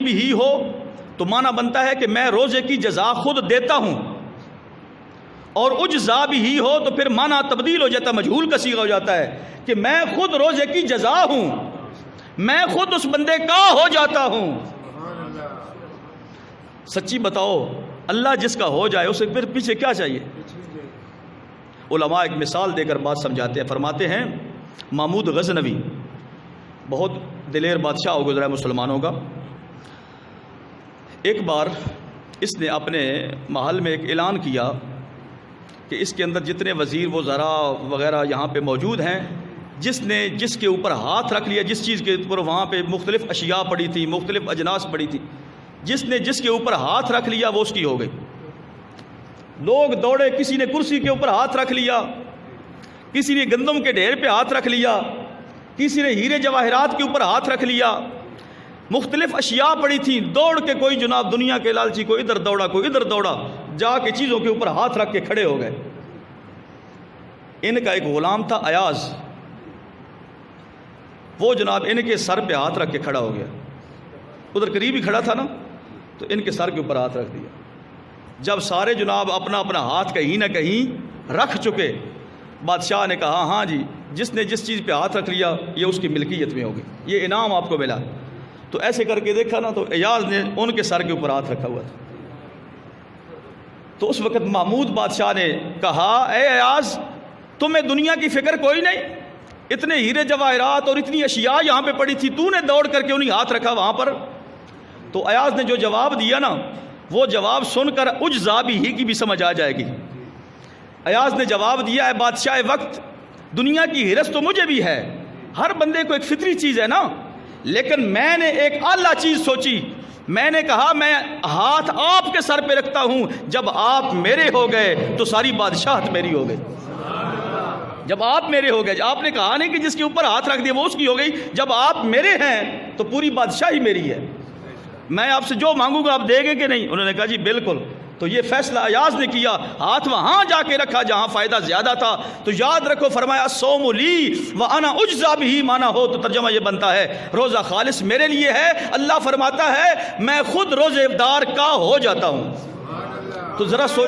بھی ہی ہو تو معنی بنتا ہے کہ میں روزے کی جزا خود دیتا ہوں، اور اجزا بھی ہی ہو تو پھر معنی تبدیل ہو جاتا ہے، مجہول کا صیغہ ہو جاتا ہے کہ میں خود روزے کی جزا ہوں، میں خود اس بندے کا ہو جاتا ہوں۔ سچی بتاؤ، اللہ جس کا ہو جائے اسے پھر پیچھے کیا چاہیے؟ علماء ایک مثال دے کر بات سمجھاتے ہیں، فرماتے ہیں محمود غزنوی بہت دلیر بادشاہ ہو گزرا ہے مسلمانوں کا، ایک بار اس نے اپنے محل میں ایک اعلان کیا کہ اس کے اندر جتنے وزیر وزراء وغیرہ یہاں پہ موجود ہیں، جس نے جس کے اوپر ہاتھ رکھ لیا، جس چیز کے اوپر وہاں پہ مختلف اشیاء پڑی تھی، مختلف اجناس پڑی تھی، جس نے جس کے اوپر ہاتھ رکھ لیا وہ اس کی ہو گئی۔ لوگ دوڑے، کسی نے کرسی کے اوپر ہاتھ رکھ لیا، کسی نے گندم کے ڈھیر پہ ہاتھ رکھ لیا، کسی نے ہیرے جواہرات کے اوپر ہاتھ رکھ لیا، مختلف اشیاء پڑی تھیں، دوڑ کے کوئی جناب دنیا کے لالچی کوئی ادھر دوڑا کوئی ادھر دوڑا، جا کے چیزوں کے اوپر ہاتھ رکھ کے کھڑے ہو گئے۔ ان کا ایک غلام تھا ایاز، وہ جناب ان کے سر پہ ہاتھ رکھ کے کھڑا ہو گیا، ادھر قریب ہی کھڑا تھا نا، تو ان کے سر کے اوپر ہاتھ رکھ دیا۔ جب سارے جناب اپنا اپنا ہاتھ کہیں نہ کہیں رکھ چکے، بادشاہ نے کہا ہاں جی، جس نے جس چیز پہ ہاتھ رکھ لیا یہ اس کی ملکیت میں ہوگی، یہ انعام آپ کو ملا۔ تو ایسے کر کے دیکھا نا، تو ایاز نے ان کے سر کے اوپر ہاتھ رکھا ہوا تھا۔ تو اس وقت محمود بادشاہ نے کہا اے ایاز، تمہیں دنیا کی فکر کوئی نہیں؟ اتنے ہیرے جواہرات اور اتنی اشیاء یہاں پہ پڑی تھی، تو نے دوڑ کر کے انہیں ہاتھ رکھا وہاں پر۔ تو ایاز نے جو جواب دیا نا، وہ جواب سن کر اجزا بھی ہی کی بھی سمجھ آ جائے گی۔ ایاز نے جواب دیا ہے بادشاہ وقت، دنیا کی ہرس تو مجھے بھی ہے، ہر بندے کو ایک فطری چیز ہے نا، لیکن میں نے ایک اعلیٰ چیز سوچی، میں نے کہا میں ہاتھ آپ کے سر پہ رکھتا ہوں، جب آپ میرے ہو گئے تو ساری بادشاہت میری ہو گئی۔ جب آپ میرے ہو گئے، آپ نے کہا نہیں کہ جس کے اوپر ہاتھ رکھ دیا وہ اس کی ہو گئی، جب آپ میرے ہیں تو پوری بادشاہی میری ہے، میں آپ سے جو مانگوں گا آپ دیں گے کہ نہیں؟ انہوں نے کہا جی بالکل۔ تو یہ فیصلہ ایاز نے کیا، ہاتھ وہاں جا کے رکھا جہاں فائدہ زیادہ تھا۔ تو یاد رکھو، فرمایا الصوم لی وانا اجزا بہ، مانا ہو تو ترجمہ یہ بنتا ہے روزہ خالص میرے لیے ہے، اللہ فرماتا ہے میں خود روزے دار کا ہو جاتا ہوں۔ تو ذرا سوچ